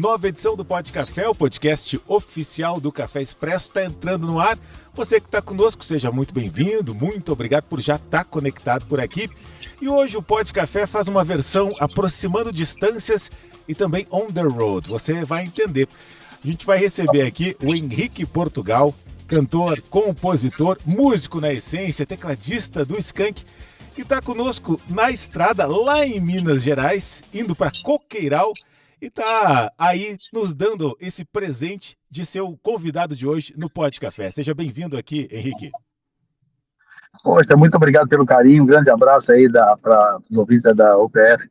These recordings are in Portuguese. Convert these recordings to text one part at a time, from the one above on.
nova edição do Pod Café, o podcast oficial do Café Expresso, está entrando no ar. Você que está conosco, seja muito bem-vindo, muito obrigado por já estar conectado por aqui. E hoje o Pod Café faz uma versão aproximando distâncias e também on the road, você vai entender. A gente vai receber aqui o Henrique Portugal, cantor, compositor, músico na essência, tecladista do Skank, que está conosco na estrada lá em Minas Gerais, indo para Coqueiral, e está aí nos dando esse presente de ser o convidado de hoje no Pod Café. Seja bem-vindo aqui, Henrique. Poxa, muito obrigado pelo carinho, um grande abraço aí para os ouvintes da UPF.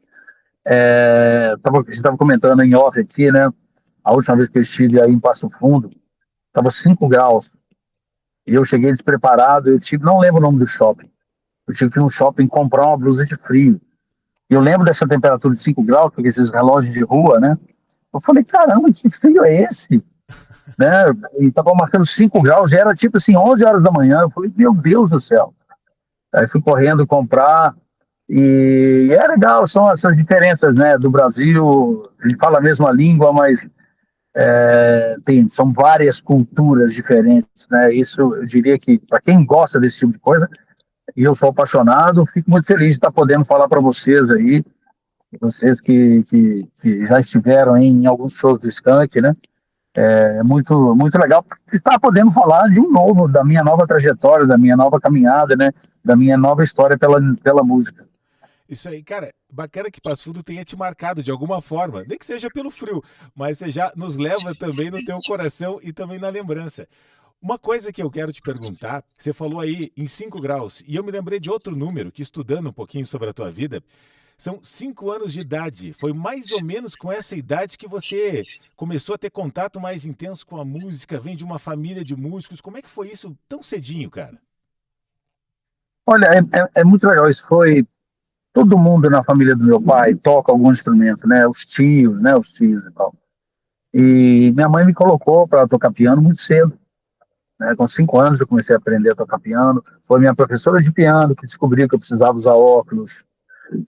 A gente estava comentando em off aqui, né? A última vez que eu estive aí em Passo Fundo, estava 5 graus, e eu cheguei despreparado, não lembro o nome do shopping. Eu tive que ir no shopping comprar uma blusa de frio. E eu lembro dessa temperatura de 5 graus, porque esses relógios de rua, né? Eu falei, caramba, que frio é esse? Né? E tava marcando 5 graus, já era tipo assim, 11 horas da manhã. Eu falei, meu Deus do céu. Aí fui correndo comprar, e é legal, são essas diferenças, né, do Brasil. A gente fala a mesma língua, mas são várias culturas diferentes, né? Isso eu diria que, para quem gosta desse tipo de coisa, e eu sou apaixonado, fico muito feliz de estar podendo falar para vocês aí, vocês que já estiveram em alguns shows do Skank, né? É muito, muito legal estar podendo falar da minha nova trajetória, da minha nova caminhada, né? Da minha nova história pela música. Isso aí, cara, bacana que Passo Fundo tenha te marcado de alguma forma, nem que seja pelo frio, mas você já nos leva também no teu coração e também na lembrança. Uma coisa que eu quero te perguntar, você falou aí em 5 graus, e eu me lembrei de outro número, que estudando um pouquinho sobre a tua vida, são 5 anos de idade. Foi mais ou menos com essa idade que você começou a ter contato mais intenso com a música, vem de uma família de músicos. Como é que foi isso tão cedinho, cara? Olha, é muito legal. Isso foi... Todo mundo na família do meu pai toca algum instrumento, né? Os tios e tal. E minha mãe me colocou para tocar piano muito cedo. Né? Com 5 anos eu comecei a aprender a tocar piano. Foi minha professora de piano que descobriu que eu precisava usar óculos.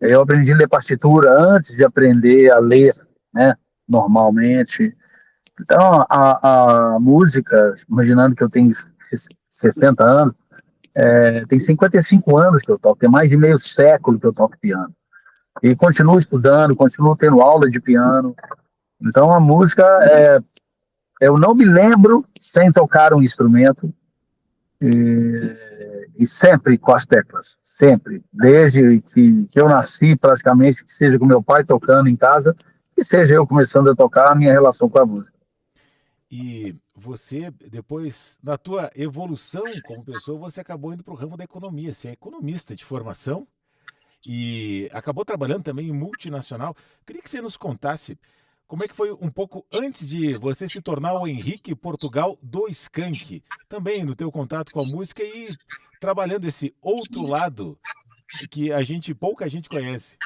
Eu aprendi a ler partitura antes de aprender a ler, né? Normalmente. Então, a música, imaginando que eu tenho 60 anos, tem 55 anos que eu toco, tem mais de meio século que eu toco piano. E continuo estudando, continuo tendo aula de piano. Então, a música, eu não me lembro sem tocar um instrumento, e sempre com as teclas, sempre. Desde que eu nasci, praticamente, que seja com meu pai tocando em casa, que seja eu começando a tocar, a minha relação com a música. E você, depois, na tua evolução como pessoa, você acabou indo para o ramo da economia. Você é economista de formação e acabou trabalhando também em multinacional. Queria que você nos contasse como é que foi um pouco antes de você se tornar o Henrique Portugal do Skank, também no teu contato com a música e trabalhando esse outro lado que pouca gente conhece.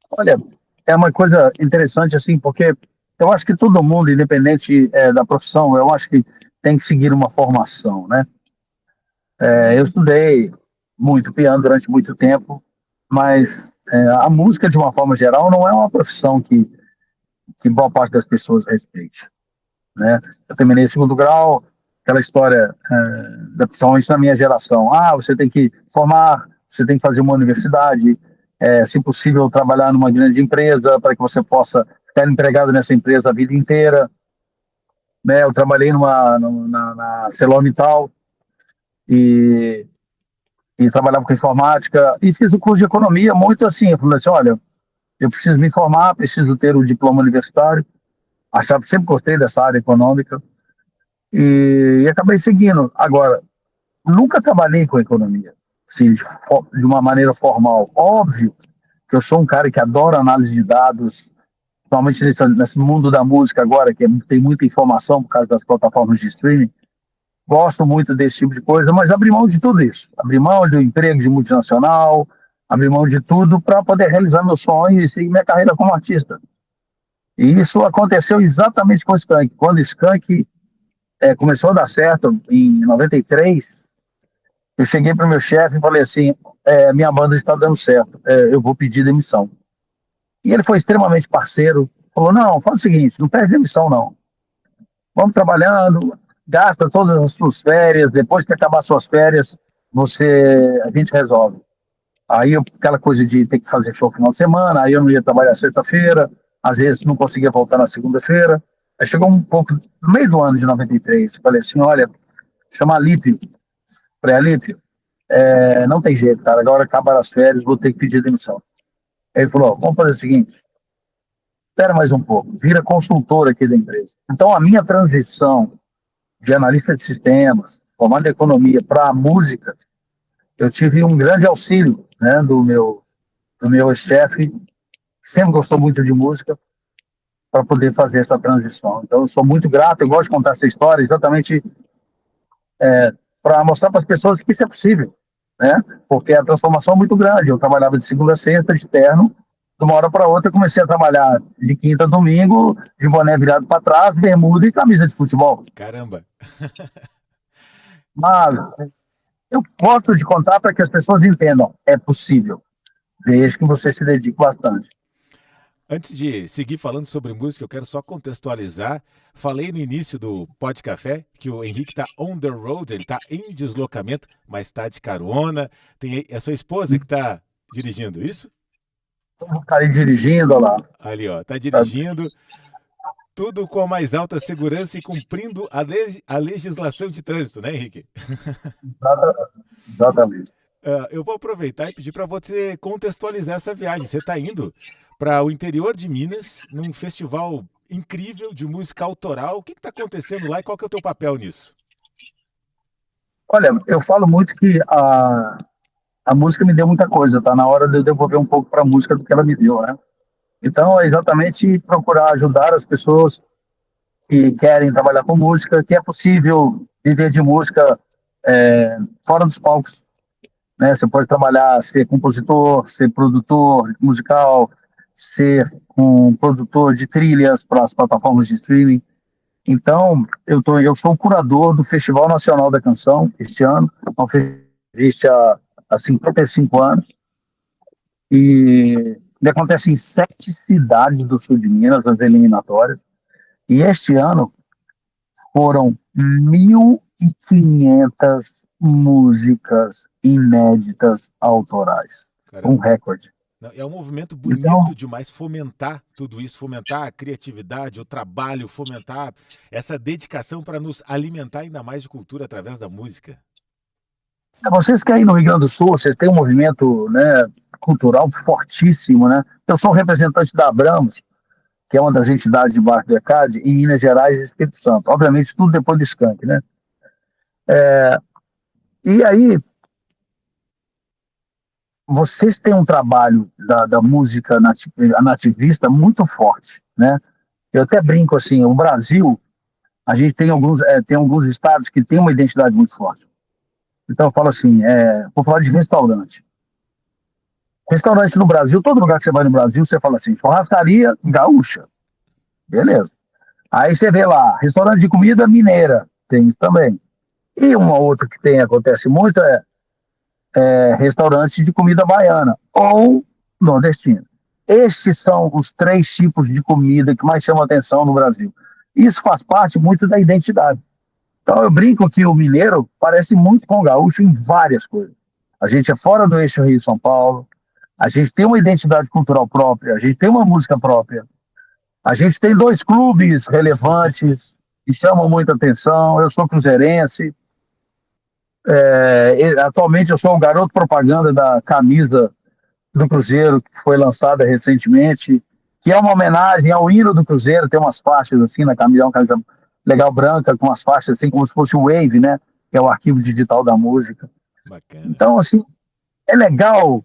Olha, é uma coisa interessante, assim, porque eu acho que todo mundo, independente da profissão, eu acho que tem que seguir uma formação, né? Eu estudei muito piano durante muito tempo, mas a música, de uma forma geral, não é uma profissão que boa parte das pessoas respeite, né? Eu terminei 2º grau, aquela história, principalmente na minha geração, você tem que formar, você tem que fazer uma universidade, se possível trabalhar numa grande empresa para que você possa ficar empregado nessa empresa a vida inteira, né? Eu trabalhei na ArcelorMittal e trabalhava com informática e fiz o curso de economia muito assim. Eu falei assim, olha, eu preciso me formar, preciso ter o diploma universitário. Sempre gostei dessa área econômica e acabei seguindo. Agora, nunca trabalhei com economia, assim, de uma maneira formal. Óbvio que eu sou um cara que adora análise de dados, principalmente nesse mundo da música agora, que tem muita informação por causa das plataformas de streaming. Gosto muito desse tipo de coisa, mas abri mão de tudo isso. Abri mão do emprego de multinacional, abri mão de tudo para poder realizar meus sonhos e seguir minha carreira como artista. E isso aconteceu exatamente com o Skank. Quando o Skank começou a dar certo, em 93, eu cheguei para o meu chefe e falei assim, minha banda está dando certo, eu vou pedir demissão. E ele foi extremamente parceiro, Falou, não, faz o seguinte, não perde demissão, não. Vamos trabalhando, gasta todas as suas férias, depois que acabar suas férias, a gente resolve. Aí aquela coisa de ter que fazer show no final de semana, aí eu não ia trabalhar sexta-feira, às vezes não conseguia voltar na segunda-feira. Aí chegou um pouco, no meio do ano de 93, falei assim, olha, chama Alípio, pré-Alípio, não tem jeito, cara, agora acabaram as férias, vou ter que pedir demissão. Aí ele falou, vamos fazer o seguinte, espera mais um pouco, vira consultor aqui da empresa. Então a minha transição de analista de sistemas, formado em economia, para a música, eu tive um grande auxílio, né, do meu chefe, que sempre gostou muito de música, para poder fazer essa transição. Então, eu sou muito grato, eu gosto de contar essa história exatamente para mostrar para as pessoas que isso é possível, né? Porque a transformação é muito grande. Eu trabalhava de segunda a sexta, de terno, de uma hora para outra, eu comecei a trabalhar de quinta a domingo, de boné virado para trás, bermuda e camisa de futebol. Caramba! Mas eu gosto de contar para que as pessoas entendam, é possível, desde que você se dedique bastante. Antes de seguir falando sobre música, eu quero só contextualizar. Falei no início do Pod Café que o Henrique está on the road, ele está em deslocamento, mas está de carona. Tem a sua esposa que está dirigindo, isso? Um cara dirigindo, olha lá. Ali, ó, está dirigindo. Tudo com a mais alta segurança e cumprindo a legislação de trânsito, né, Henrique? Exatamente. Eu vou aproveitar e pedir para você contextualizar essa viagem. Você está indo para o interior de Minas, num festival incrível de música autoral. O que está acontecendo lá e qual que é o teu papel nisso? Olha, eu falo muito que a música me deu muita coisa, tá na hora de eu devolver um pouco para a música do que ela me deu, né? Então, é exatamente procurar ajudar as pessoas que querem trabalhar com música, que é possível viver de música fora dos palcos, né? Você pode trabalhar, ser compositor, ser produtor musical, ser um produtor de trilhas para as plataformas de streaming. Então, eu sou o curador do Festival Nacional da Canção este ano, existe há 55 anos, e ele acontece em 7 cidades do sul de Minas, as eliminatórias, e este ano foram 1.500 músicas inéditas autorais. Caramba. Um recorde. É um movimento bonito Então, demais fomentar tudo isso, fomentar a criatividade, o trabalho, fomentar essa dedicação para nos alimentar ainda mais de cultura através da música. vocês que aí no Rio Grande do Sul, vocês têm um movimento, né, cultural fortíssimo, né? Eu sou representante da Abramos, que é uma das entidades de baixo do ECAD, em Minas Gerais e Espírito Santo. Obviamente, tudo depois do Skank, né? E aí, vocês têm um trabalho da música nativista muito forte, né? Eu até brinco assim, o Brasil, a gente tem alguns estados que têm uma identidade muito forte. Então eu falo assim, vou falar de restaurante. Restaurante no Brasil, todo lugar que você vai no Brasil, você fala assim, churrascaria gaúcha. Beleza. Aí você vê lá, restaurante de comida mineira, tem isso também. E uma outra que acontece muito é restaurante de comida baiana ou nordestina. Esses são os 3 tipos de comida que mais chamam a atenção no Brasil. Isso faz parte muito da identidade. Então eu brinco que o mineiro parece muito com o gaúcho em várias coisas. A gente é fora do eixo Rio-São Paulo, a gente tem uma identidade cultural própria, a gente tem uma música própria, a gente tem 2 clubes relevantes que chamam muita atenção. Eu sou cruzeirense, atualmente eu sou o garoto propaganda da camisa do Cruzeiro, que foi lançada recentemente, que é uma homenagem ao hino do Cruzeiro. Tem umas faixas assim na camisa, uma camisa legal branca, com umas faixas assim como se fosse o Wave, né? Que é o arquivo digital da música. Bacana. Então, assim, é legal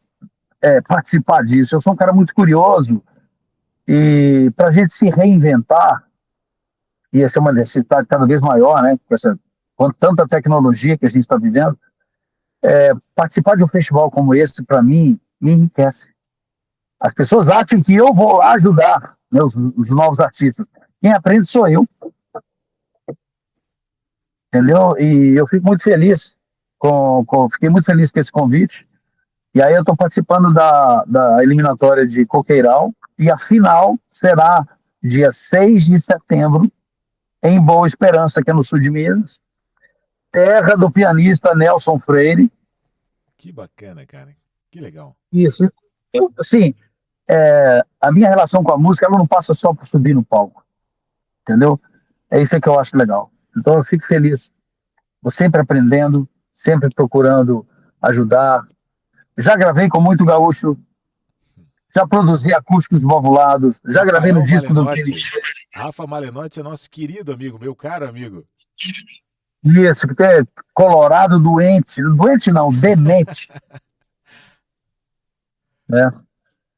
participar disso. Eu sou um cara muito curioso e para a gente se reinventar, e essa é uma necessidade cada vez maior, né? Com tanta tecnologia que a gente está vivendo, participar de um festival como esse, para mim, me enriquece. As pessoas acham que eu vou lá ajudar, né, os novos artistas. Quem aprende sou eu. Entendeu? E eu fico muito feliz, fiquei muito feliz com esse convite. E aí eu estou participando da eliminatória de Coqueiral, e a final será dia 6 de setembro, em Boa Esperança, que é no sul de Minas, terra do pianista Nelson Freire. Que bacana, cara. Que legal. Isso. Assim, a minha relação com a música, ela não passa só por subir no palco, entendeu? É isso que eu acho legal. Então eu fico feliz. Vou sempre aprendendo, sempre procurando ajudar. Já gravei com muito gaúcho, já produzi acústicos bovulados, já gravei no Rafael disco do Kenny. Malenotti. Rafa Malenotti é nosso querido amigo, meu caro amigo. Isso, que é colorado doente. Doente não, demente. Né?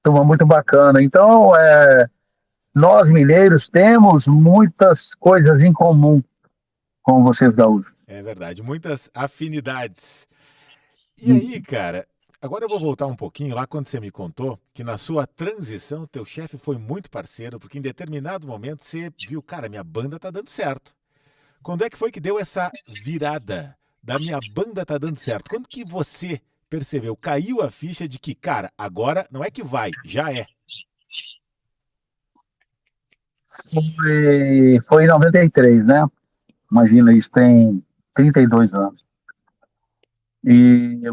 Turma muito bacana. Então, nós mineiros temos muitas coisas em comum com vocês gaúchos. É verdade, muitas afinidades. E aí, cara, agora eu vou voltar um pouquinho lá quando você me contou que na sua transição teu chefe foi muito parceiro, porque em determinado momento você viu, cara, minha banda tá dando certo. Quando é que foi que deu essa virada da minha banda tá dando certo? Quando que você percebeu, caiu a ficha de que, cara, agora não é que vai, já é. Foi em 93, né? Imagina, isso tem 32 anos.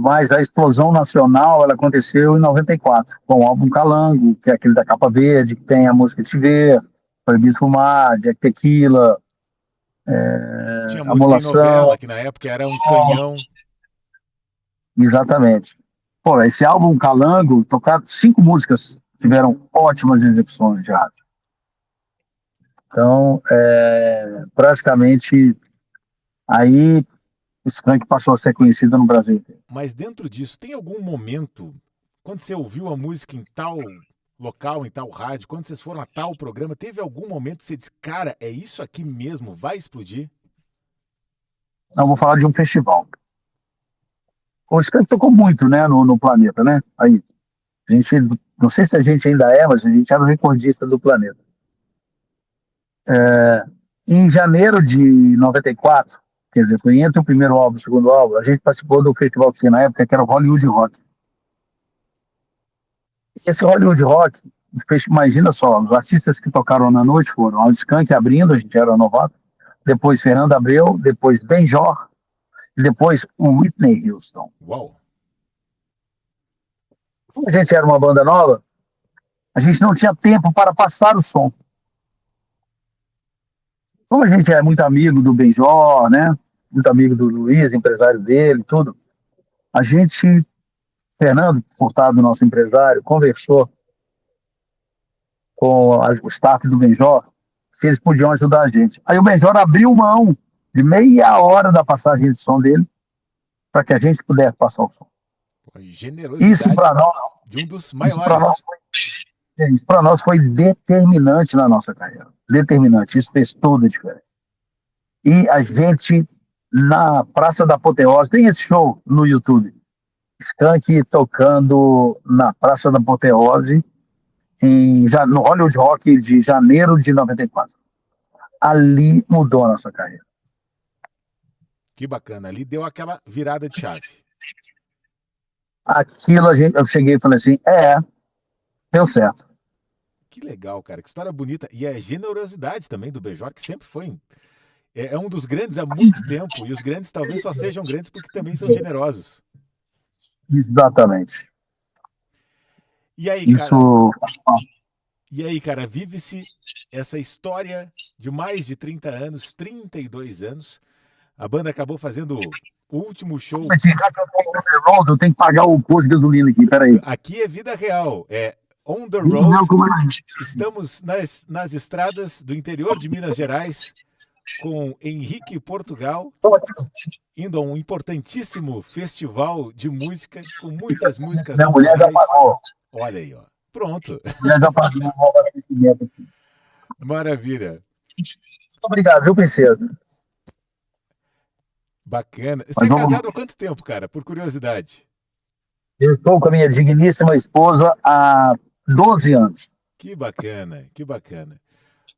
Mas a explosão nacional ela aconteceu em 94, com o álbum Calango, que é aquele da capa verde, que tem a música Te Ver, Proibido Fumar, Jack Tequila, Tinha música em Amolação. novela, que na época era um canhão. Exatamente. Pô, esse álbum Calango, tocaram 5 músicas, tiveram ótimas execuções de rádio. Então, praticamente, aí o Skank passou a ser conhecido no Brasil inteiro. Mas dentro disso, tem algum momento, quando você ouviu a música em tal local, em tal rádio, quando vocês foram a tal programa, teve algum momento que você disse, cara, é isso aqui mesmo, vai explodir? Não, vou falar de um festival. O Skank tocou muito, né, no planeta, né? Aí, a gente, não sei se a gente ainda é, mas a gente era o recordista do planeta. Em janeiro de 94, quer dizer, foi entre o primeiro álbum e o segundo álbum, a gente participou do festival que tinha na época, que era o Hollywood Rock. Esse Hollywood Rock, imagina só, os artistas que tocaram na noite foram o Skank abrindo, a gente era novato, depois Fernando Abreu, depois Benjor, e depois o Whitney Houston. Uau! Como a gente era uma banda nova, a gente não tinha tempo para passar o som. Como a gente é muito amigo do Benjor, né? Muito amigo do Luiz, empresário dele, tudo, a gente, Fernando Furtado, nosso empresário, conversou com o staff do Benjor se eles podiam ajudar a gente. Aí o Benjor abriu mão de meia hora da passagem de som dele para que a gente pudesse passar o som. Generosidade Isso para nós, de um dos maiores. Isso para nós foi determinante na nossa carreira. Determinante. Isso fez toda a diferença. E a gente, na Praça da Apoteose, tem esse show no YouTube. Skank tocando na Praça da Apoteose, no Hollywood Rock de janeiro de 94. Ali mudou a nossa carreira. Que bacana. Ali deu aquela virada de chave. Aquilo eu cheguei e falei assim, deu certo. Que legal, cara. Que história bonita. E a generosidade também do Benjor, que sempre foi... É um dos grandes há muito tempo. E os grandes talvez só sejam grandes porque também são generosos. Exatamente. E aí, cara... E aí, cara, vive-se essa história de mais de 30 anos, 32 anos. A banda acabou fazendo o último show... Mas já que eu tô on the road, eu tenho que pagar o posto de gasolina aqui, peraí. Aqui é vida real, é on the road. Estamos nas estradas do interior de Minas Gerais, com Henrique Portugal, indo a um importantíssimo festival de música, com muitas músicas Minha mulher já pagou. Olha aí, ó. Pronto. Mulher já pagou o investimento aqui. Maravilha. Muito obrigado, viu, princesa? Bacana. Você é casado há quanto tempo, cara? Por curiosidade. Eu estou com a minha digníssima esposa há 12 anos. Que bacana, que bacana.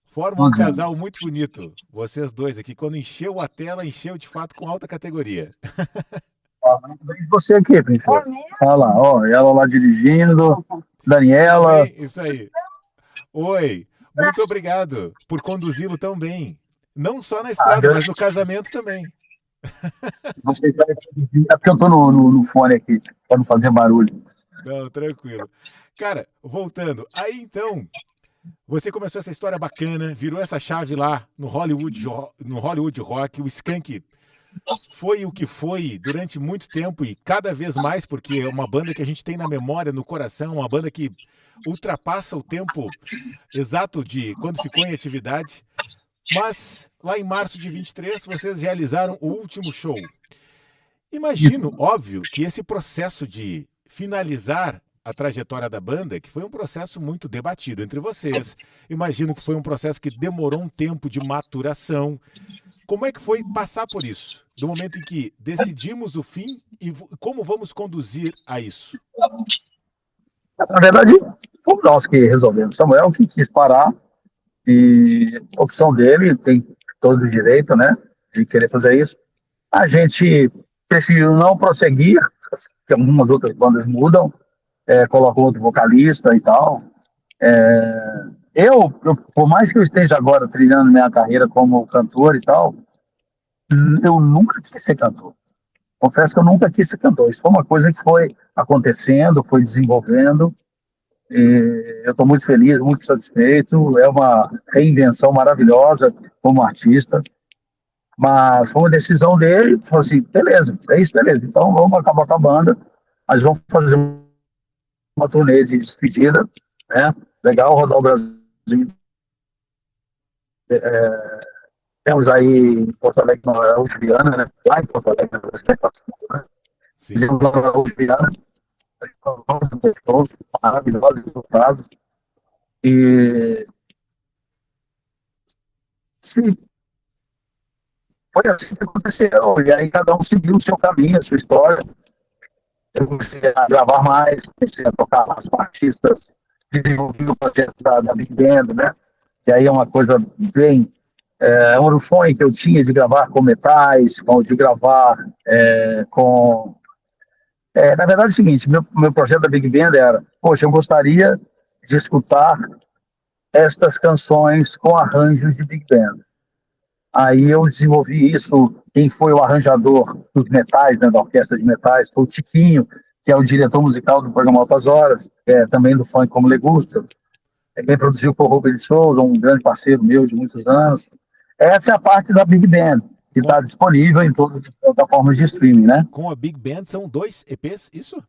Forma um casal muito bonito, vocês dois aqui. Quando encheu a tela, encheu de fato com alta categoria. Você aqui, princesa. Olha lá, ó, ela lá dirigindo, Daniela. Isso aí. Oi. Muito obrigado por conduzi-lo tão bem. Não só na estrada, mas no casamento também. Você vai é porque eu tô no fone aqui, para não fazer barulho. Não, tranquilo. Cara, voltando. Aí então, você começou essa história bacana, virou essa chave lá no Hollywood Rock, o Skank foi o que foi durante muito tempo e cada vez mais, porque é uma banda que a gente tem na memória, no coração, uma banda que ultrapassa o tempo exato de quando ficou em atividade. Mas lá em março de 23, vocês realizaram o último show. Imagino, óbvio, que esse processo de finalizar a trajetória da banda, que foi um processo muito debatido entre vocês, imagino que foi um processo que demorou um tempo de maturação. Como é que foi passar por isso? Do momento em que decidimos o fim e como vamos conduzir a isso? Na verdade, fomos nós que resolvemos. Samuel que quis parar e a opção dele, tem todo o direito, né, de querer fazer isso. A gente decidiu não prosseguir, porque algumas outras bandas mudam, colocam outro vocalista e tal. Por mais que eu esteja agora trilhando minha carreira como cantor e tal, eu nunca quis ser cantor. Confesso que eu nunca quis ser cantor. Isso foi uma coisa que foi acontecendo, foi desenvolvendo. E eu estou muito feliz, muito satisfeito. É uma reinvenção maravilhosa como artista. Mas foi uma decisão dele. Falou assim: beleza, é isso, beleza. Então vamos acabar com a banda. Mas vamos fazer uma turnê de despedida, né? Legal, rodar o Brasil. Temos aí em Porto Alegre, na Araújo Viana, né? Lá em Porto Alegre, né? Sim. Fizemos lá na Araújo Viana, maravilhoso resultado. E sim, foi assim que aconteceu. E aí cada um seguiu o seu caminho, a sua história. Eu comecei a gravar mais, comecei a tocar mais com artistas, desenvolvi o projeto da Big Band, né? E aí é uma coisa bem... era um sonho que eu tinha de gravar com metais, de gravar com... na verdade é o seguinte, meu projeto da Big Band era, poxa, eu gostaria de escutar estas canções com arranjos de Big Band. Aí eu desenvolvi isso, quem foi o arranjador dos metais, né, da orquestra de metais, foi o Tiquinho, que é o diretor musical do programa Altas Horas, também do funk como Legusta. Quem produziu foi o Rubens Souza, um grande parceiro meu de muitos anos. Essa é a parte da Big Band, que está disponível em todas as plataformas de streaming, né? Com a Big Band são 2 EPs, isso?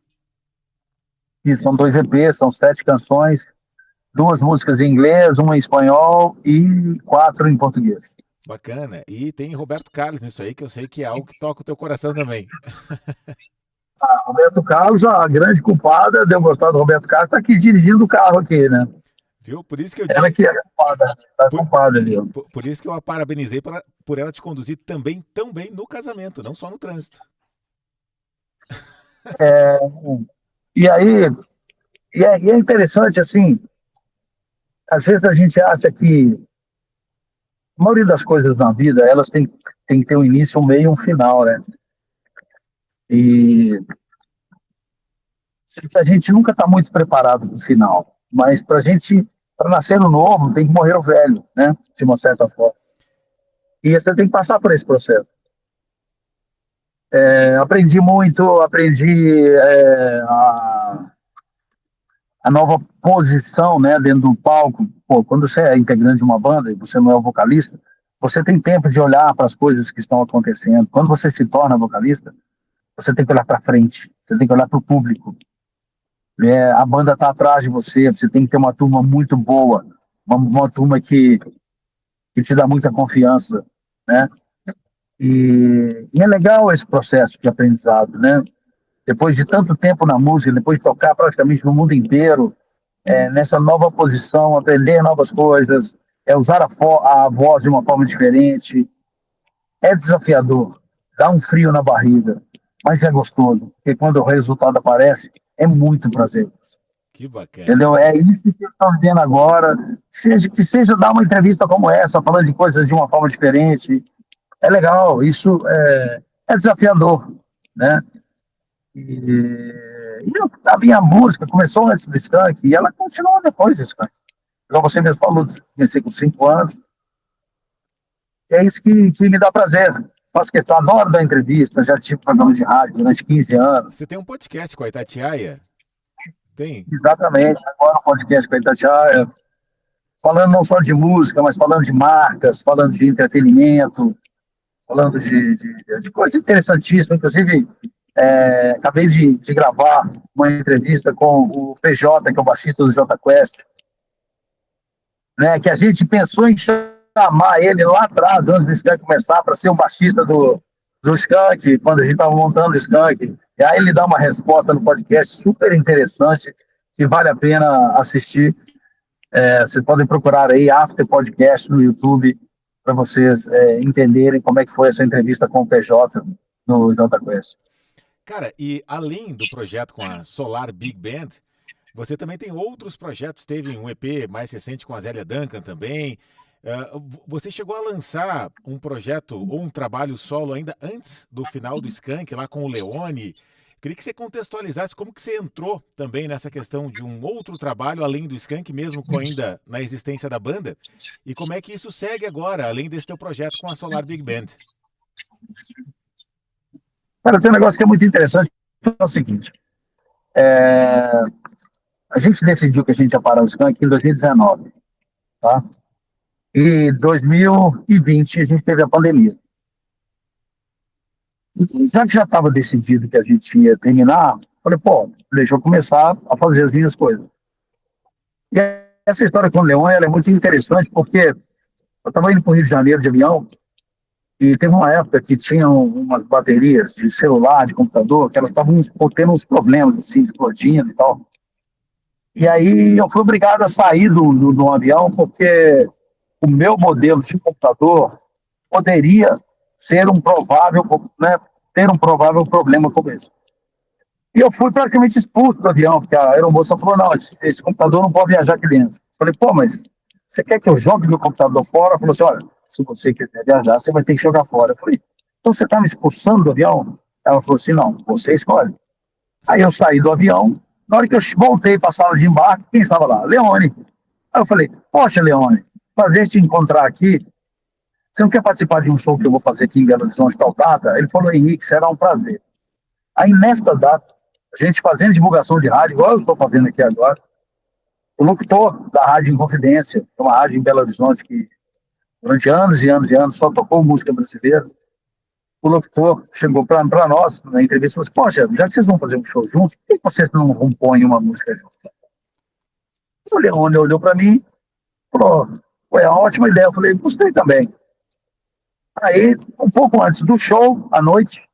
E são 2 EPs, são 7 canções, 2 músicas em inglês, uma em espanhol e 4 em português. Bacana. E tem Roberto Carlos nisso aí, que eu sei que é algo que toca o teu coração também. Roberto Carlos, a grande culpada de eu gostar do Roberto Carlos, está aqui dirigindo o carro aqui, né? Viu? Por isso que eu Ela que é a culpada ali. Por isso que eu a parabenizei por ela te conduzir também tão bem no casamento, não só no trânsito. E aí, é interessante, assim, às vezes a gente acha que a maioria das coisas na vida, elas têm que ter um início, um meio e um final, né? E a gente nunca está muito preparado para o final, mas para nascer no novo, tem que morrer o velho, né? De uma certa forma. E você tem que passar por esse processo. Aprendi muito, a nova posição, né, dentro do palco. Pô, quando você é integrante de uma banda e você não é o vocalista, você tem tempo de olhar para as coisas que estão acontecendo. Quando você se torna vocalista, você tem que olhar para frente, você tem que olhar para o público. A banda está atrás de você, você tem que ter uma turma muito boa, uma turma que te dá muita confiança, né? E é legal esse processo de aprendizado, né? Depois de tanto tempo na música, depois de tocar praticamente no mundo inteiro, nessa nova posição, aprender novas coisas, usar a voz de uma forma diferente, é desafiador, dá um frio na barriga, mas é gostoso, porque quando o resultado aparece, é muito prazeroso. Que bacana. Entendeu? É isso que eu estou vivendo agora, que seja dar uma entrevista como essa, falando de coisas de uma forma diferente, é legal, isso é desafiador, né? E a minha música começou antes do Skank e ela continuou depois do Skank. Igual você mesmo falou, comecei com 5 anos. E é isso que me dá prazer. Faço questão, adoro dar entrevistas, já tive programa de rádio durante 15 anos. Você tem um podcast com a Itatiaia? Tem? Exatamente, agora um podcast com a Itatiaia, falando não só de música, mas falando de marcas, falando de entretenimento, falando de coisas interessantíssimas. Inclusive, acabei de gravar uma entrevista com o PJ, que é o baixista do Jota Quest, né, que a gente pensou em chamar ele lá atrás, antes do Skank começar, para ser o baixista do Skank, quando a gente estava montando o Skank. E aí ele dá uma resposta no podcast super interessante, que vale a pena assistir. Vocês podem procurar aí After Podcast no YouTube, para vocês entenderem como é que foi essa entrevista com o PJ no Jota Quest. Cara, e além do projeto com a Solar Big Band, você também tem outros projetos. Teve um EP mais recente com a Zélia Duncan também. Você chegou a lançar um projeto ou um trabalho solo ainda antes do final do Skank, lá com o Leone. Queria que você contextualizasse como que você entrou também nessa questão de um outro trabalho além do Skank, mesmo com ainda na existência da banda, e como é que isso segue agora, além desse teu projeto com a Solar Big Band. Cara, tem um negócio que é muito interessante, que é o seguinte. A gente decidiu que a gente ia parar o Skank em 2019, tá? E 2020 a gente teve a pandemia. Então, já que já estava decidido que a gente ia terminar, falei, pô, deixa eu começar a fazer as minhas coisas. E essa história com o Leão, ela é muito interessante, porque eu estava indo para o Rio de Janeiro de avião, e teve uma época que tinham umas baterias de celular, de computador, que elas estavam tendo uns problemas, assim, explodindo e tal. E aí eu fui obrigado a sair do avião, porque o meu modelo de computador poderia ser um provável, né, ter um provável problema como esse. E eu fui praticamente expulso do avião, porque a aeromoça falou, não, esse computador não pode viajar aqui dentro. Eu falei, pô, mas você quer que eu jogue meu computador fora? Ela falou assim, olha, se você quiser viajar, você vai ter que jogar fora. Eu falei, então você está me expulsando do avião? Ela falou assim, não, você escolhe. Aí eu saí do avião, na hora que eu voltei para a sala de embarque, quem estava lá? Leone. Aí eu falei, poxa, Leone, prazer te encontrar aqui. Você não quer participar de um show que eu vou fazer aqui em Belo Horizonte, tal data? Ele falou, Henrique, será um prazer. Aí, nesta data, a gente fazendo divulgação de rádio, igual eu estou fazendo aqui agora, o locutor da Rádio Inconfidência, que é uma rádio em Belo Horizonte que, durante anos e anos e anos, só tocou música brasileira, o locutor chegou para nós, na entrevista, e falou assim, poxa, já que vocês vão fazer um show juntos, por que vocês não compõem uma música juntos? O Leone olhou para mim, falou, foi uma ótima ideia. Eu falei, gostei também. Aí, um pouco antes do show, à noite,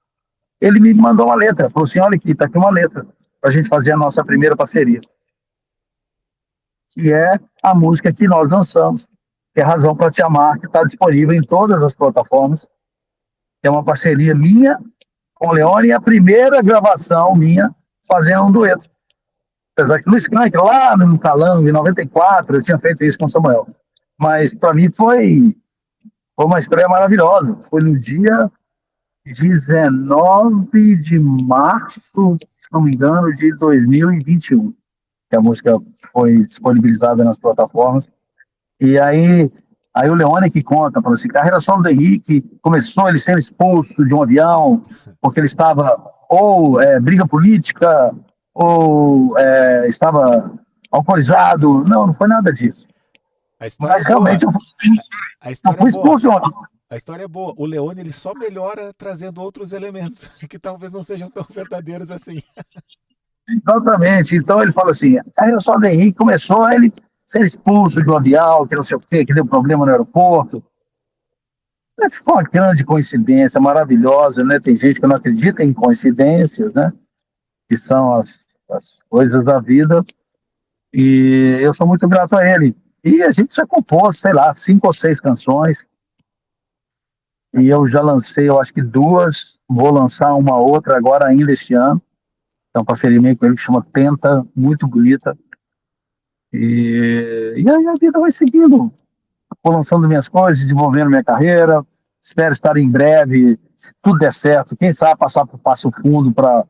ele me mandou uma letra. Falou assim, olha aqui, tá aqui uma letra para a gente fazer a nossa primeira parceria. Que é a música que nós lançamos, que é Razão para Te Amar, que está disponível em todas as plataformas. É uma parceria minha com o Leone e a primeira gravação minha fazendo um dueto. Apesar que no Skank, lá no Calango, em 94, eu tinha feito isso com o Samuel. Mas para mim foi uma estreia maravilhosa. Foi no dia 19 de março, se não me engano, de 2021, que a música foi disponibilizada nas plataformas. E aí o Leone que conta, falou assim, carreira solo do Henrique, começou ele sendo expulso de um avião, porque ele estava ou briga política, ou estava alcoolizado. Não foi nada disso. Mas realmente eu fui expulso. A história é boa. O Leone, ele só melhora trazendo outros elementos que talvez não sejam tão verdadeiros assim. Exatamente. Então ele fala assim, a carreira solo do Henrique começou ele ser expulso de um avião, que não sei o quê, que deu problema no aeroporto. Mas foi uma grande coincidência, maravilhosa, né? Tem gente que não acredita em coincidências, né? Que são as coisas da vida. E eu sou muito grato a ele. E a gente já compôs, sei lá, 5 ou 6 canções. E eu já lancei, eu acho que 2. Vou lançar uma outra agora ainda este ano. Então, parceria com ele, que chama Tenta, muito bonita. E aí a vida vai seguindo. Vou lançando minhas coisas, desenvolvendo minha carreira. Espero estar em breve, se tudo der certo, quem sabe passar por Passo Fundo para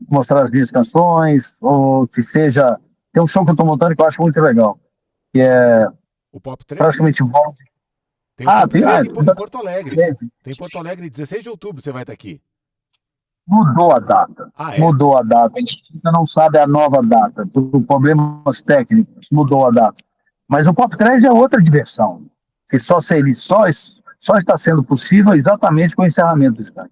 mostrar as minhas canções, ou que seja... Tem um show que eu estou montando que eu acho muito legal. que é O Pop 3? praticamente voz. Tem o Pop Tem, 3 em Porto Alegre. é, Tem Porto Alegre, 16 de outubro você vai estar aqui. mudou a data. Ah, é? Mudou a data. A gente ainda não sabe a nova data, por problemas técnicos, mudou a data. Mas o Pop 3 é outra diversão, que só está sendo possível exatamente com o encerramento do Skype.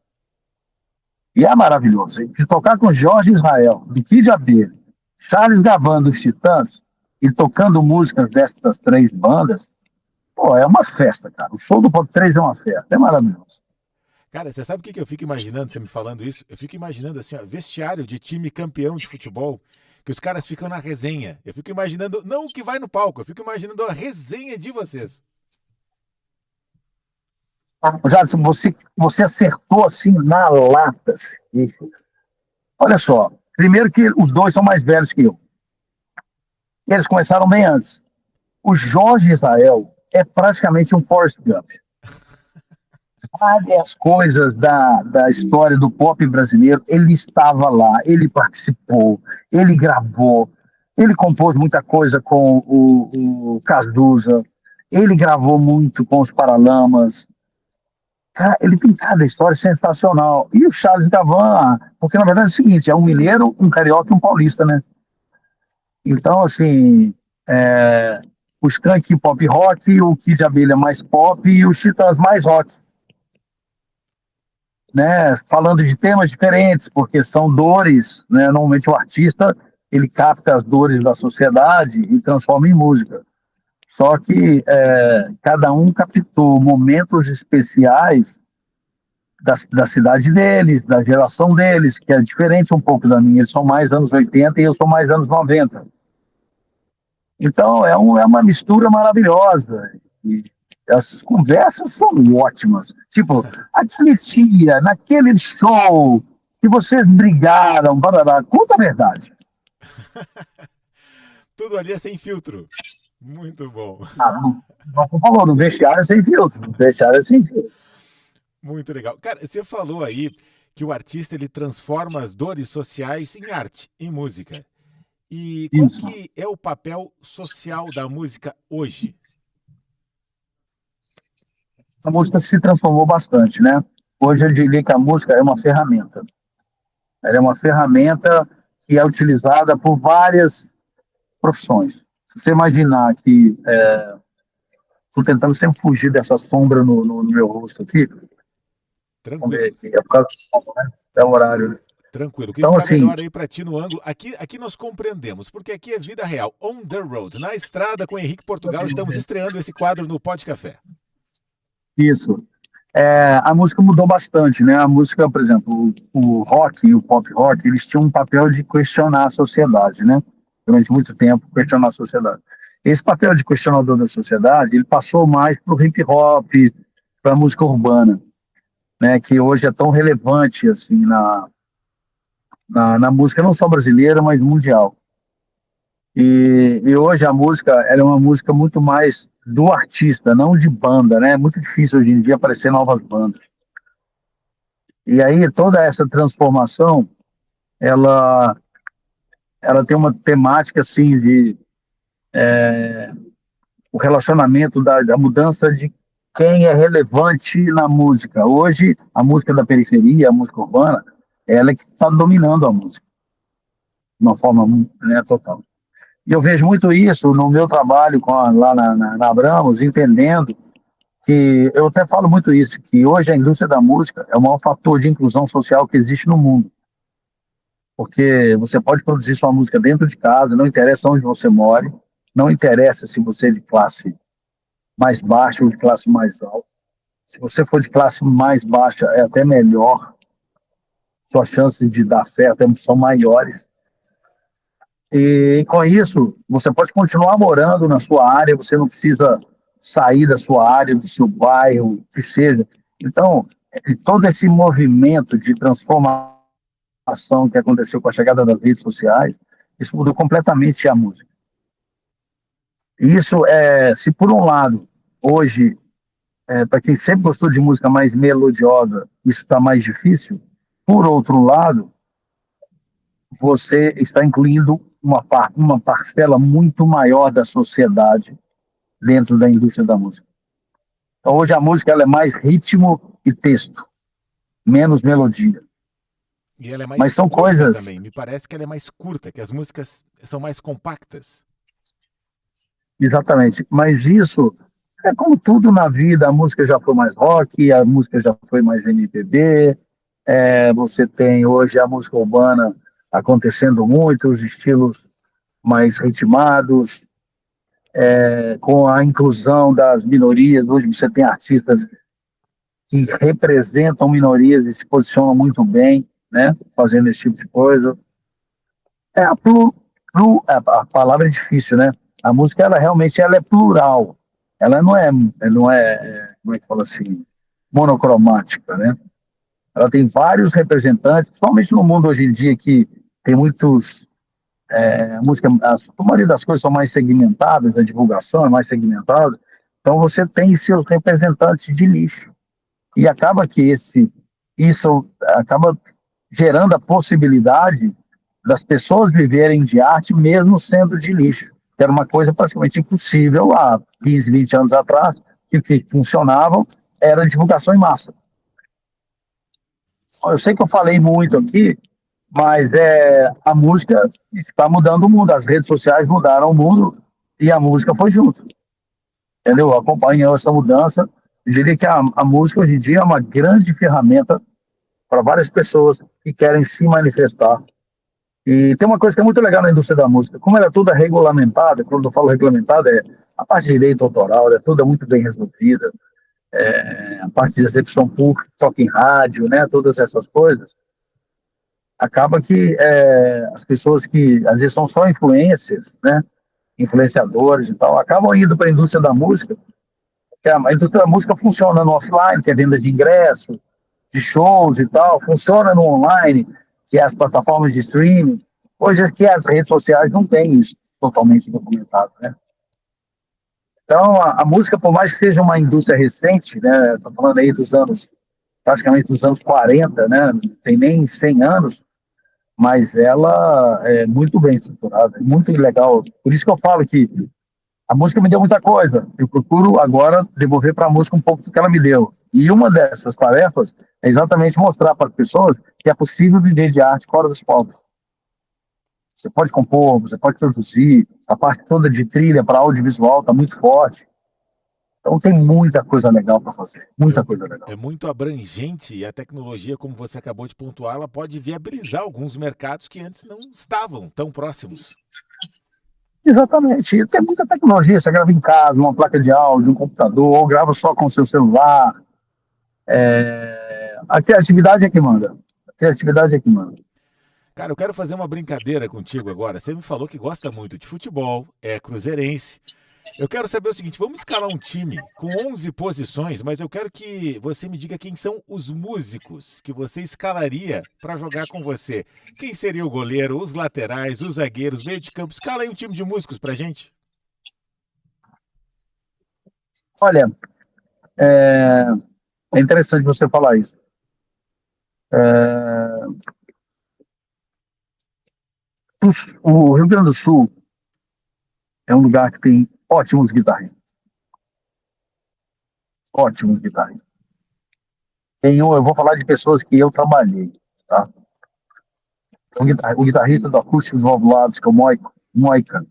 E é maravilhoso. De tocar com Jorge Israel, do Kid Abelha, Charles Gavan dos Titãs, e tocando músicas dessas três bandas, pô, é uma festa, cara. O show do Pop 3 é uma festa, é maravilhoso. Cara, você sabe o que eu fico imaginando, você me falando isso? Eu fico imaginando assim, ó, vestiário de time campeão de futebol, que os caras ficam na resenha. Eu fico imaginando, não o que vai no palco, eu fico imaginando a resenha de vocês. Jadson, você acertou assim na lata. Olha só, primeiro que os dois são mais velhos que eu. Eles começaram bem antes. O Jorge Israel é praticamente um Forrest Gump. Várias coisas da história do pop brasileiro, ele estava lá, ele participou, ele gravou, ele compôs muita coisa com o Cazuza, ele gravou muito com os Paralamas. Cara, ele tem cada história sensacional. E o Charles Gavan, porque na verdade é o seguinte, é um mineiro, um carioca e um paulista, né? Então, assim, o Skank pop rock, o Kid Abelha mais pop e os Titãs mais rock. Né? Falando de temas diferentes, porque são dores, né? Normalmente o artista, ele capta as dores da sociedade e transforma em música. Só que cada um captou momentos especiais da cidade deles, da geração deles, que é diferente um pouco da minha. Eles são mais anos 80 e eu sou mais anos 90. Então, é uma mistura maravilhosa. E as conversas são ótimas. Tipo, admitia, naquele show que vocês brigaram, barará, conta a verdade. Tudo ali é sem filtro. Muito bom. Não falou, no vestiário é sem filtro. No vestiário é sem filtro. Muito legal. Cara, você falou aí que o artista ele transforma as dores sociais em arte, em música. E qual Isso. que é o papel social da música hoje? A música se transformou bastante, né? Hoje eu diria que a música é uma ferramenta. Ela é uma ferramenta que é utilizada por várias profissões. Se você imaginar que estou tentando sempre fugir dessa sombra no meu rosto aqui. Vamos ver Tranquilo. aqui. É por causa do som, né? É o horário. Tranquilo. O que Então, ficar assim, melhor aí para ti no ângulo. Aqui nós compreendemos, porque aqui é vida real. On the road. Na estrada com Henrique Portugal, estamos estreando esse quadro no Pod Café. isso. A música mudou bastante, né? A música, por exemplo, o rock e o pop rock, eles tinham um papel de questionar a sociedade, né? Durante muito tempo, questionar a sociedade. Esse papel de questionador da sociedade, ele passou mais para o hip hop, para a música urbana, né? Que hoje é tão relevante, assim, na música não só brasileira, mas mundial. E hoje a música ela é uma música muito mais do artista, não de banda, né? É muito difícil hoje em dia aparecer novas bandas. E aí toda essa transformação, ela, ela tem uma temática assim de o relacionamento da mudança de quem é relevante na música. Hoje a música da periferia, a música urbana, ela é que está dominando a música de uma forma, né, total. E eu vejo muito isso no meu trabalho lá na Abramos, entendendo que eu até falo muito isso, que hoje a indústria da música é o maior fator de inclusão social que existe no mundo. Porque você pode produzir sua música dentro de casa, não interessa onde você mora, não interessa se você é de classe mais baixa ou de classe mais alta. Se você for de classe mais baixa, é até melhor. Suas chances de dar certo são maiores. E com isso, você pode continuar morando na sua área, você não precisa sair da sua área, do seu bairro, o que seja. Então, todo esse movimento de transformação que aconteceu com a chegada das redes sociais, isso mudou completamente a música. Isso, se por um lado, hoje, para quem sempre gostou de música mais melodiosa, isso está mais difícil, por outro lado, você está incluindo uma parcela muito maior da sociedade dentro da indústria da música. Então, hoje a música ela é mais ritmo e texto, menos melodia. E ela é Mas mais são curta coisas, também. Me parece que ela é mais curta, que as músicas são mais compactas. exatamente. Mas isso é como tudo na vida. A música já foi mais rock, a música já foi mais MPB. Você tem hoje a música urbana acontecendo muito, os estilos mais ritmados, com a inclusão das minorias. Hoje você tem artistas que representam minorias e se posicionam muito bem, né, fazendo esse tipo de coisa. A palavra é difícil, né? A música, ela realmente ela é plural. Ela como é que fala assim, monocromática, né? Ela tem vários representantes, principalmente no mundo hoje em dia que tem muitos, a música, a maioria das coisas são mais segmentadas, a divulgação é mais segmentada, então você tem seus representantes de nicho. E acaba que isso acaba gerando a possibilidade das pessoas viverem de arte mesmo sendo de nicho. Que era uma coisa praticamente impossível há 15, 20 anos atrás, que funcionavam, era divulgação em massa. Eu sei que eu falei muito aqui, mas a música está mudando o mundo, as redes sociais mudaram o mundo e a música foi junto, entendeu? Acompanhando essa mudança, eu diria que a música hoje em dia é uma grande ferramenta para várias pessoas que querem se manifestar. E tem uma coisa que é muito legal na indústria da música, como ela é toda regulamentada, quando eu falo regulamentada, a parte de direito autoral, é toda muito bem resolvida, a parte de execução pública, toque em rádio, né, todas essas coisas, acaba que as pessoas que às vezes são só influências, né, influenciadores e tal, acabam indo para a indústria da música, porque a indústria da música funciona no offline, que é venda de ingresso, de shows e tal, funciona no online, que é as plataformas de streaming, coisas que as redes sociais não têm isso totalmente documentado, né? Então, a música, por mais que seja uma indústria recente, né, estou falando aí dos anos, praticamente dos anos 40, né, não tem nem 100 anos, mas ela é muito bem estruturada, é muito legal. Por isso que eu falo que a música me deu muita coisa. Eu procuro agora devolver para a música um pouco do que ela me deu. E uma dessas tarefas é exatamente mostrar para as pessoas que é possível viver de arte fora dos palcos. Você pode compor, você pode produzir, a parte toda de trilha para audiovisual está muito forte. Então tem muita coisa legal para fazer, muita coisa É legal. muito abrangente e a tecnologia, como você acabou de pontuar, ela pode viabilizar alguns mercados que antes não estavam tão próximos. Exatamente. E tem muita tecnologia, você grava em casa, numa placa de áudio, um computador, ou grava só com o seu celular. A criatividade é que manda. A criatividade é que manda. Cara, eu quero fazer uma brincadeira contigo agora. Você me falou que gosta muito de futebol, é cruzeirense. Eu quero saber o seguinte: vamos escalar um time com 11 posições, mas eu quero que você me diga quem são os músicos que você escalaria para jogar com você. Quem seria o goleiro, os laterais, os zagueiros, meio de campo? Escala aí um time de músicos pra gente. Olha, é interessante você falar isso. O Rio Grande do Sul é um lugar que tem ótimos guitarristas. Ótimos guitarristas. Eu vou falar de pessoas que eu trabalhei. Tá? O guitarrista do Acústicos Valvulados, que é o Moica,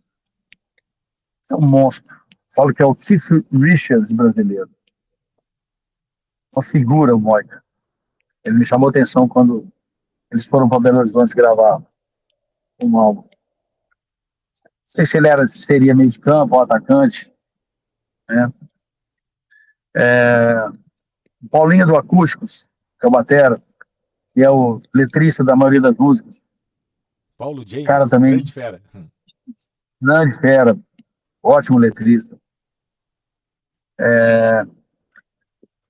é um monstro. Falo que é o Keith Richards brasileiro. Uma figura, o Moica. Ele me chamou a atenção quando eles foram para Belo Horizonte gravar um álbum. Não sei se ele seria meio de campo ou atacante, né? O Paulinho do Acústicos, que é o batera, que é o letrista da maioria das músicas. Paulo Cara James, também, grande fera. grande fera, ótimo letrista.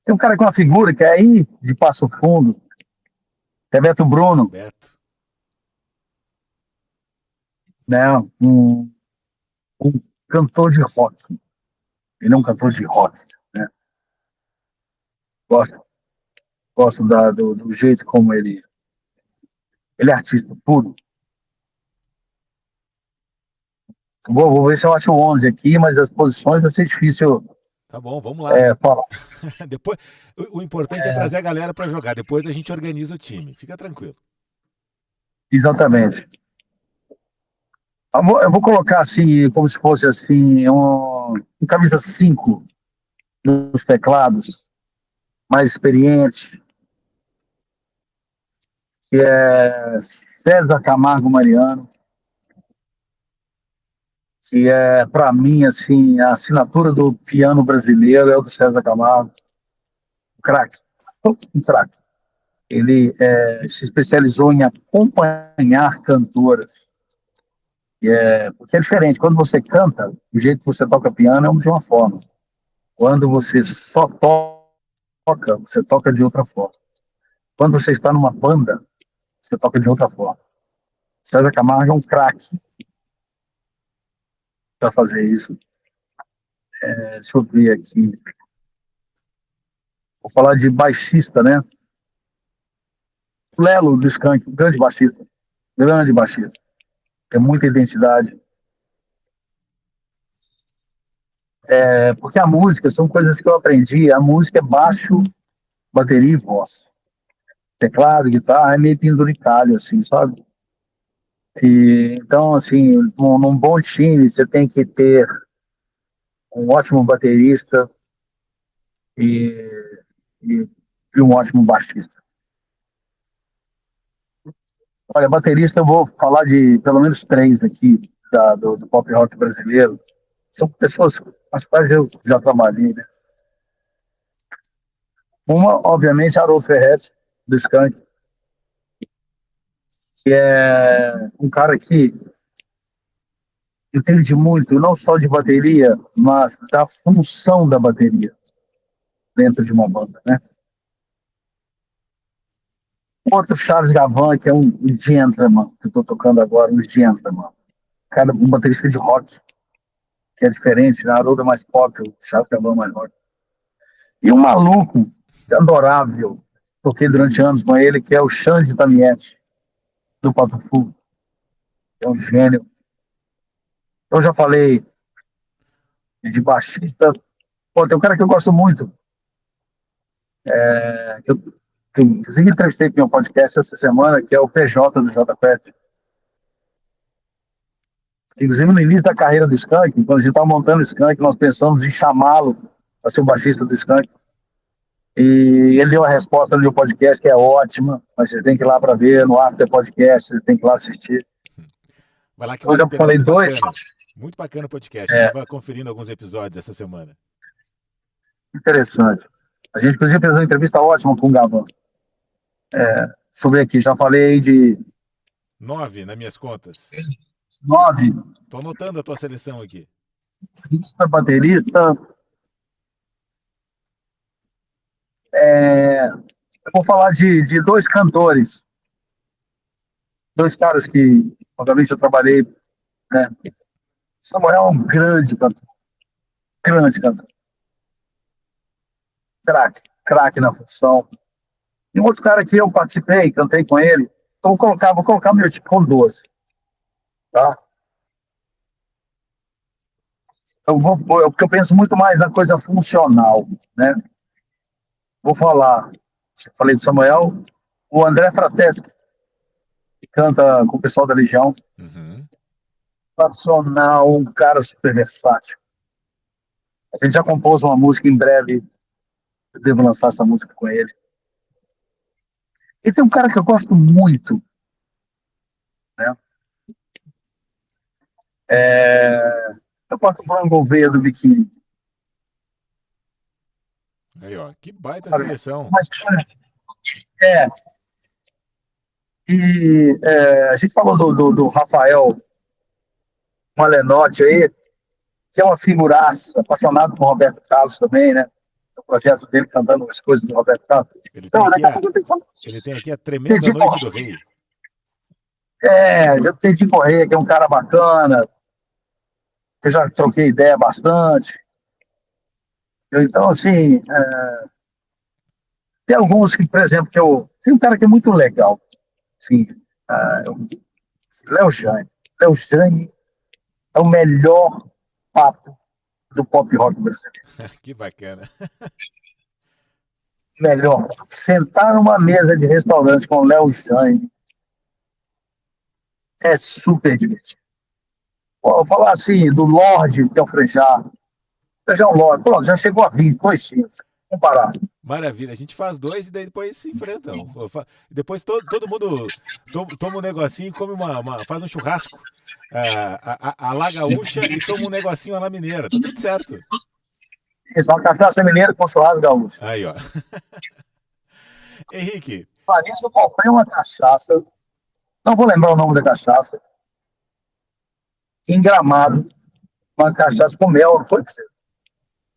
Tem um cara com uma figura que é aí de Passo Fundo, que é Beto Bruno, Beto. né? Um cantor de rock. Ele é um cantor de rock, né? Gosto, gosto do jeito como ele é artista puro. Vou ver se eu acho o 11 aqui, mas as posições vai ser difícil Tá bom, vamos lá. falar. Depois, o importante é trazer a galera para jogar. Depois a gente organiza o time. Fica tranquilo. Exatamente. Eu vou colocar assim, como se fosse assim, um camisa 5 nos teclados, mais experiente, que é César Camargo Mariano, que é, para mim, assim, a assinatura do piano brasileiro é o do César Camargo, um craque, um craque. Ele se especializou em acompanhar cantoras, porque é diferente. Quando você canta, o jeito que você toca piano é de uma forma. Quando você só toca, você toca de outra forma. Quando você está numa banda, você toca de outra forma. César Camargo é um craque para fazer isso. Deixa eu ver aqui. Vou falar de baixista, né? Lelo do Skank, grande baixista. Grande baixista. Tem muita identidade. Porque a música são coisas que eu aprendi. A música é baixo, bateria e voz. Teclado, guitarra, é meio penduricalho, assim, sabe? Então, assim, num bom time, você tem que ter um ótimo baterista e, e, e um ótimo baixista. Olha, baterista, eu vou falar de pelo menos três aqui do pop rock brasileiro. São pessoas com as quais eu já trabalhei, né? Uma, obviamente, é Haroldo Ferretti, do Skank, que é um cara que entende muito, não só de bateria, mas da função da bateria dentro de uma banda, né? Outro, Charles Gavan, que é um gentleman, que eu estou tocando agora, um gentleman. Cara, um baterista de rock, que é diferente, né? Haroldo é mais pop, o Charles Gavan é mais rock. E um maluco adorável, toquei durante anos com ele, que é o Xande Damiette, do Pato Fu, que é um gênio. Eu já falei de baixista. Pô, tem um cara que eu gosto muito, que eu inclusive entrevistei aqui no podcast essa semana, que é o PJ do JPET. Inclusive, no início da carreira do Skank, quando a gente estava montando o Skank, nós pensamos em chamá-lo para ser o baixista do Skank. E ele deu a resposta no podcast, que é ótima, mas você tem que ir lá para ver no After Podcast, você tem que ir lá assistir. Vai lá que Eu vale a já pena, falei muito dois. bacana. Muito bacana o podcast. Eu estava conferindo alguns episódios essa semana. Interessante. A gente, inclusive, fez uma entrevista ótima com o Gavan. Sobre aqui, já falei de 9 nas minhas contas. 9, Estou anotando a tua seleção aqui. baterista. Eu vou falar de dois cantores, dois caras que, obviamente, eu trabalhei, né? Samuel é um grande cantor, craque na função. E um outro cara que eu participei, cantei com ele, então vou colocar meu tipo com 12, tá? Porque eu penso muito mais na coisa funcional, né? Vou falar, falei de Samuel, o André Frateschi, que canta com o pessoal da Legião, tradicional, um cara super versátil. A gente já compôs uma música, em breve eu devo lançar essa música com ele. E tem um cara que eu gosto muito, né? Eu boto o Bruno Gouveia do Biquíni. Aí, ó, que baita seleção. Mas, é, a gente falou do Rafael Malenotti aí, que é uma figuraça, apaixonado por Roberto Carlos também, né? O projeto dele cantando as coisas do Roberto Carlos. Ele Então, ele tem aqui a Tremenda Noite do Rei. Já tem de Correia, que é um cara bacana, eu já troquei ideia bastante. Então, assim, tem alguns que, por exemplo, tem um cara que é muito legal, assim, Léo Jane. Léo Jane é o melhor papo do pop rock brasileiro. Que bacana. Melhor. Sentar numa mesa de restaurante com o Léo Jaime é super divertido. Vou falar assim, do Lorde, que é o Frejá. Frejá é um Lorde. Pronto, já chegou a 20, 2 times. Vamos parar. Maravilha, a gente faz 2 e daí depois se enfrentam. Depois todo mundo toma um negocinho e come faz um churrasco a la gaúcha e toma um negocinho a la mineira. Tá tudo certo. Isso, uma cachaça mineira com churrasco gaúcho. Aí, ó. Henrique. Parece que eu comprei uma cachaça, não vou lembrar o nome da cachaça, em Gramado, uma cachaça com mel.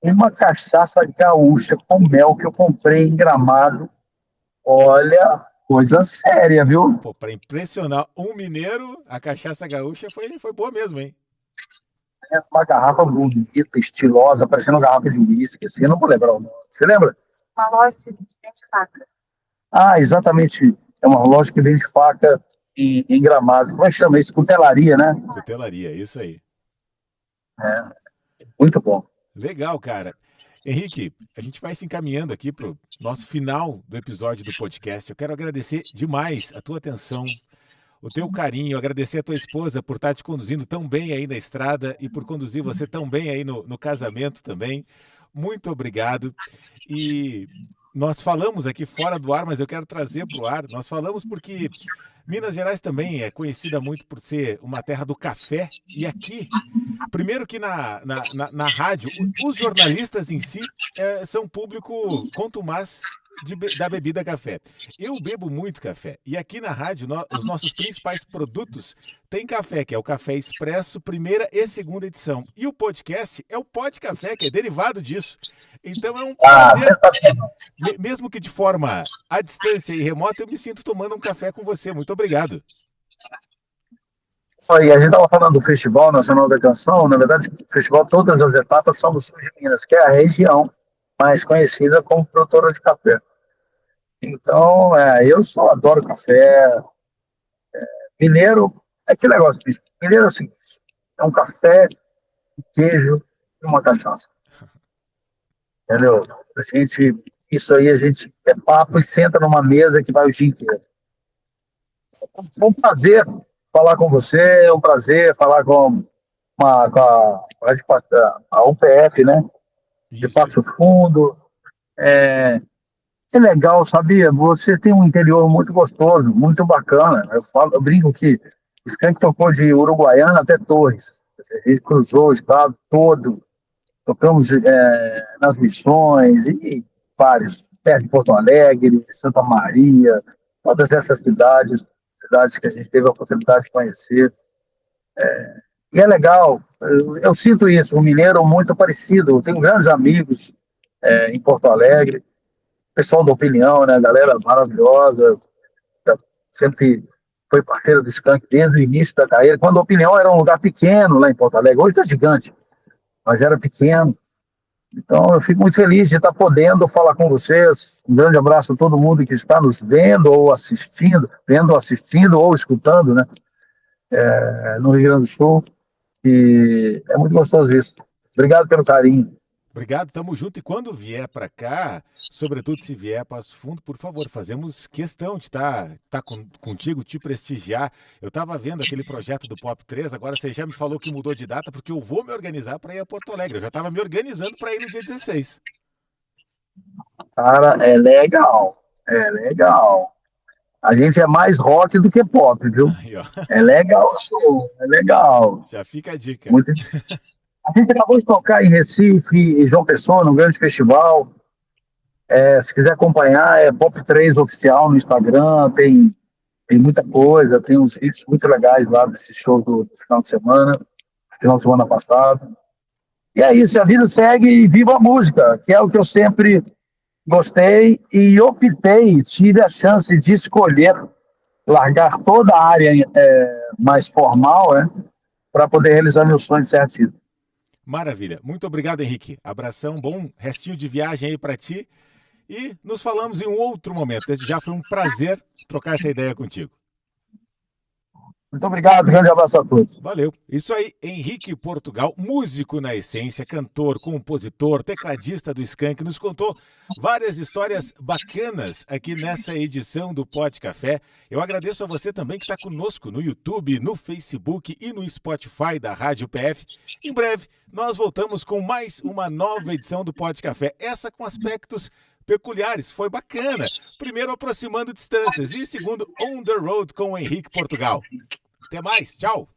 Uma cachaça gaúcha com mel que eu comprei em Gramado. Olha, coisa séria, viu? Pô, para impressionar um mineiro, a cachaça gaúcha foi boa mesmo, hein? É uma garrafa bonita, estilosa, parecendo uma garrafa de uísque, assim, eu não vou lembrar o nome. Você lembra? Uma loja que vende faca. Ah, exatamente. É uma loja que vende faca em Gramado. Como é que chama isso? Cutelaria, né? Cutelaria, isso aí. É, muito bom. Legal, cara. Henrique, a gente vai se encaminhando aqui para o nosso final do episódio do podcast. Eu quero agradecer demais a tua atenção, o teu carinho, agradecer a tua esposa por estar te conduzindo tão bem aí na estrada e por conduzir você tão bem aí no casamento também. Muito obrigado. E nós falamos aqui fora do ar, mas eu quero trazer para o ar. Nós falamos porque Minas Gerais também é conhecida muito por ser uma terra do café. E aqui, primeiro que na rádio, os jornalistas em si são público contumaz da bebida café. Eu bebo muito café. E aqui na rádio, os nossos principais produtos têm café, que é o Café Expresso, primeira e segunda edição. E o podcast é o Pod Café, que é derivado disso. Então é um prazer, mesmo que de forma à distância e remota, eu me sinto tomando um café com você. Muito obrigado. E a gente estava falando do Festival Nacional da Canção. Na verdade, o festival, todas as etapas são do sul de Minas, que é a região mais conhecida como produtora de café. Então, eu só adoro café. Mineiro, é aquele negócio disso. Mineiro é o seguinte, é um café, um queijo e uma cachaça. Entendeu? Isso aí a gente é papo e senta numa mesa que vai o dia inteiro. É um prazer falar com você, é um prazer falar com a UPF, né? De Passo Fundo. É legal, sabia? Você tem um interior muito gostoso, muito bacana. Eu brinco que o Skank tocou de Uruguaiana até Torres. A gente cruzou o estado todo. Tocamos nas Missões e vários, perto de Porto Alegre, Santa Maria, todas essas cidades que a gente teve a oportunidade de conhecer. E é legal, eu sinto isso, o mineiro muito parecido. Eu tenho grandes amigos em Porto Alegre, pessoal da Opinião, né, galera maravilhosa, sempre foi parceiro do Skank desde o início da carreira, quando a Opinião era um lugar pequeno lá em Porto Alegre, hoje é gigante, mas era pequeno. Então, eu fico muito feliz de estar podendo falar com vocês. Um grande abraço a todo mundo que está nos vendo ou assistindo ou escutando, né, no Rio Grande do Sul. E é muito gostoso isso. Obrigado pelo carinho. Obrigado, tamo junto. E quando vier para cá, sobretudo se vier a Passo Fundo, por favor, fazemos questão de estar contigo, te prestigiar. Eu estava vendo aquele projeto do Pop 3, agora você já me falou que mudou de data, porque eu vou me organizar para ir a Porto Alegre. Eu já estava me organizando para ir no dia 16. Cara, é legal. A gente é mais rock do que pop, viu? Aí, ó. É legal, show. É legal. Já fica a dica. Muito... A gente acabou de tocar em Recife e João Pessoa, num grande festival. Se quiser acompanhar, é Pop 3 Oficial no Instagram. Tem muita coisa, tem uns vídeos muito legais lá desse show do final de semana passado. E é isso, a vida segue e viva a música, que é o que eu sempre gostei e optei, tive a chance de escolher largar toda a área mais formal, para poder realizar meu sonho de ser artista. Maravilha. Muito obrigado, Henrique. Abração, bom restinho de viagem aí para ti. E nos falamos em um outro momento. Desde já foi um prazer trocar essa ideia contigo. Muito obrigado, grande abraço a todos. Valeu. Isso aí, Henrique Portugal, músico na essência, cantor, compositor, tecladista do Skank, nos contou várias histórias bacanas aqui nessa edição do Pod Café. Eu agradeço a você também que está conosco no YouTube, no Facebook e no Spotify da Rádio PF. Em breve, nós voltamos com mais uma nova edição do Pod Café, essa com aspectos peculiares, foi bacana. Primeiro, aproximando distâncias e segundo, on the road com o Henrique Portugal. Até mais, tchau!